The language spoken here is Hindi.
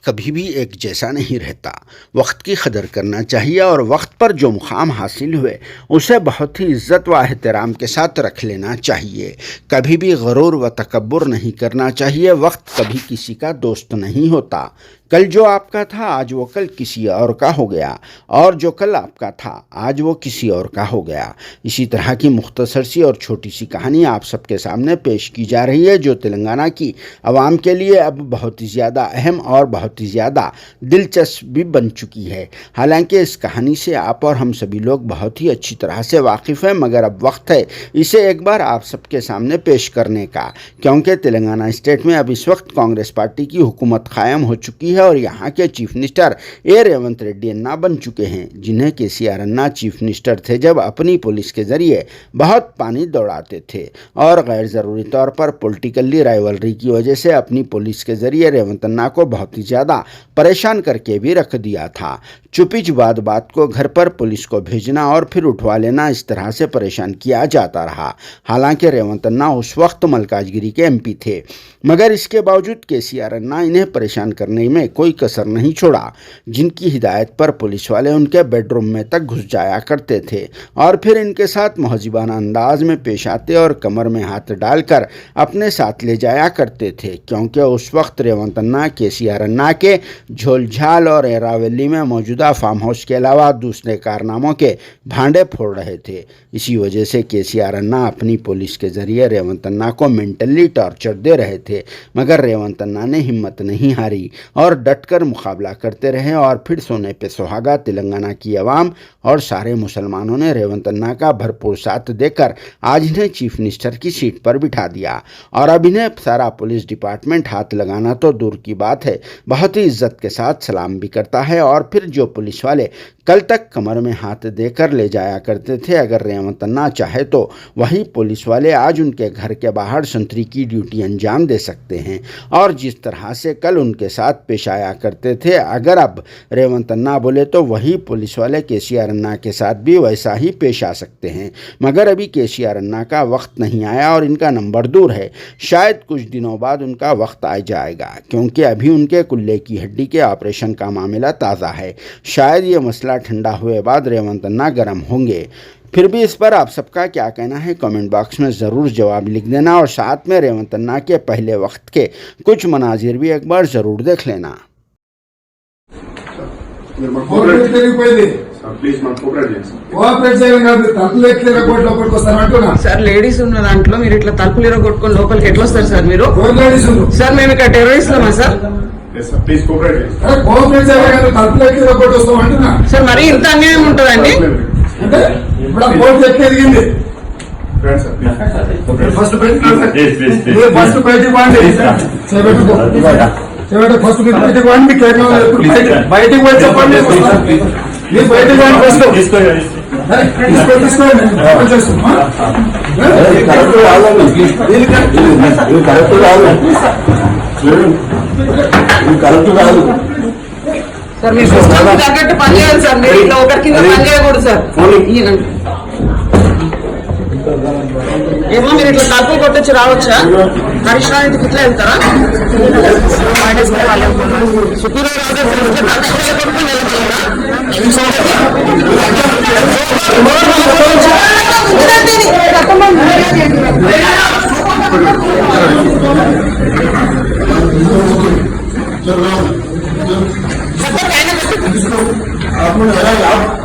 कभी भी एक जैसा नहीं रहता। वक्त की कदर करना चाहिए और वक्त पर जो मुकाम हासिल हुए उसे बहुत ही इज्जत व एहतराम के साथ रख लेना चाहिए। कभी भी गरूर व तकब्बुर नहीं करना चाहिए। वक्त कभी किसी का दोस्त नहीं होता। कल जो आपका था आज वो कल किसी और का हो गया, और जो कल आपका था आज वो किसी और का हो गया। इसी तरह की मुख्तसर सी और छोटी सी कहानी आप सबके सामने पेश की जा रही है, जो तेलंगाना की आवाम के लिए अब बहुत ही ज़्यादा अहम और बहुत ही ज़्यादा दिलचस्प भी बन चुकी है। हालांकि इस कहानी से आप और हम सभी लोग बहुत ही अच्छी तरह से वाकिफ़ हैं, मगर अब वक्त है इसे एक बार आप सबके सामने पेश करने का, क्योंकि तेलंगाना स्टेट में अब इस वक्त कांग्रेस पार्टी की हुकूमत कायम हो चुकी है और यहाँ के chief minister A Revanth Reddy अन्ना बन चुके हैं, जिन्हें केसीआर अन्ना चीफ मिनिस्टर थे जब अपनी पुलिस के जरिए बहुत पानी दौड़ाते थे और गैर ज़रूरी तौर पर पॉलिटिकली राइवलरी की वजह से अपनी पुलिस के जरिए रेवंत अन्ना को बहुत ही ज़्यादा परेशान करके भी रख दिया था। चुपी चुपाद बात को घर पर पुलिस को भेजना और फिर उठवा लेना, इस तरह से परेशान किया जाता रहा। हालांकि रेवंत अन्ना उस वक्त मलकाजगिरी के एमपी थे, मगर इसके बावजूद केसीआर अन्ना इन्हें परेशान करने में कोई कसर नहीं छोड़ा। जिनकी हिदायत पर पुलिस वाले उनके बेडरूम में तक घुस जाया करते थे और फिर इनके साथ महजिबाना अंदाज में पेश आते और कमर में हाथ डालकर अपने साथ ले जाया करते थे, क्योंकि उस वक्त रेवंत अन्ना केसीआर अन्ना के झोलझाल और एरावली में मौजूदा फार्म हाउस के अलावा दूसरे कारनामों के भांडे फोड़ रहे थे। इसी वजह से केसीआर अन्ना अपनी पुलिस के जरिए रेवंत अन्ना को मेंटली टॉर्चर दे रहे थे, मगर रेवंत अन्ना ने हिम्मत नहीं हारी और डटकर मुकाबला करते रहे। और फिर सोने पे सुहागा तेलंगाना की आवाम और सारे मुसलमानों ने रेवंत अन्ना का भरपूर साथ देकर आज इन्हें चीफ मिनिस्टर की सीट पर बिठा दिया और अब इन्हें सारा पुलिस डिपार्टमेंट हाथ लगाना तो दूर की बात है, बहुत ही इज्जत के साथ सलाम भी करता है। और फिर जो पुलिस वाले कल तक कमर में हाथ देकर ले जाया करते थे, अगर रेवंत अन्ना चाहे तो वही पुलिस वाले आज उनके घर के बाहर संतरी की ड्यूटी अंजाम दे सकते हैं। और जिस तरह से कल उनके साथ पेश आया करते थे, अगर अब रेवंत अन्ना बोले तो वही पुलिस वाले केसीआर अन्ना के साथ भी वैसा ही पेश आ सकते हैं। मगर अभी केसीआर अन्ना का वक्त नहीं आया और इनका नंबर दूर है। शायद कुछ दिनों बाद उनका वक्त आ जाएगा, क्योंकि अभी उनके कुल्ले की हड्डी के ऑपरेशन का मामला ताज़ा है। शायद ये मसला ठंडा हुए बाद रेवंत अन्ना गर्म होंगे। फिर भी इस पर आप सबका क्या कहना है कमेंट बॉक्स में ज़रूर जवाब लिख देना और साथ में रेवंत अन्ना के पहले वक्त के कुछ मनाजिर भी एक बार ज़रूर देख लेना। సార్ లేడీస్ ఉన్న దాంట్లో మీరు ఇట్లా తలుపులు ఇరగొట్టుకొని లోపలికి ఎట్లా వస్తారు సార్? మీరు సార్ మేము ఇక్కడ టెర్రరిస్టులమా సార్? సార్ మరి ఇంత అన్యాయం ఉంటుందండి? ఫస్ట్ బయటికి బయటికి పోయి చెప్పండి. మీరు బయటికి కరెక్ట్ కాదు సార్. మీ సిస్టమ్ తగ్గట్టు పని చేయాలి సార్. మీరు ఇట్లా ఒకరి కింద పని చేయకూడదు సార్. ఏమో మీరు ఇట్లా తలుపులు కొట్టొచ్చి రావచ్చా? హరీష్ రావు ఇంటికి ఇట్లా వెళ్తారా? आप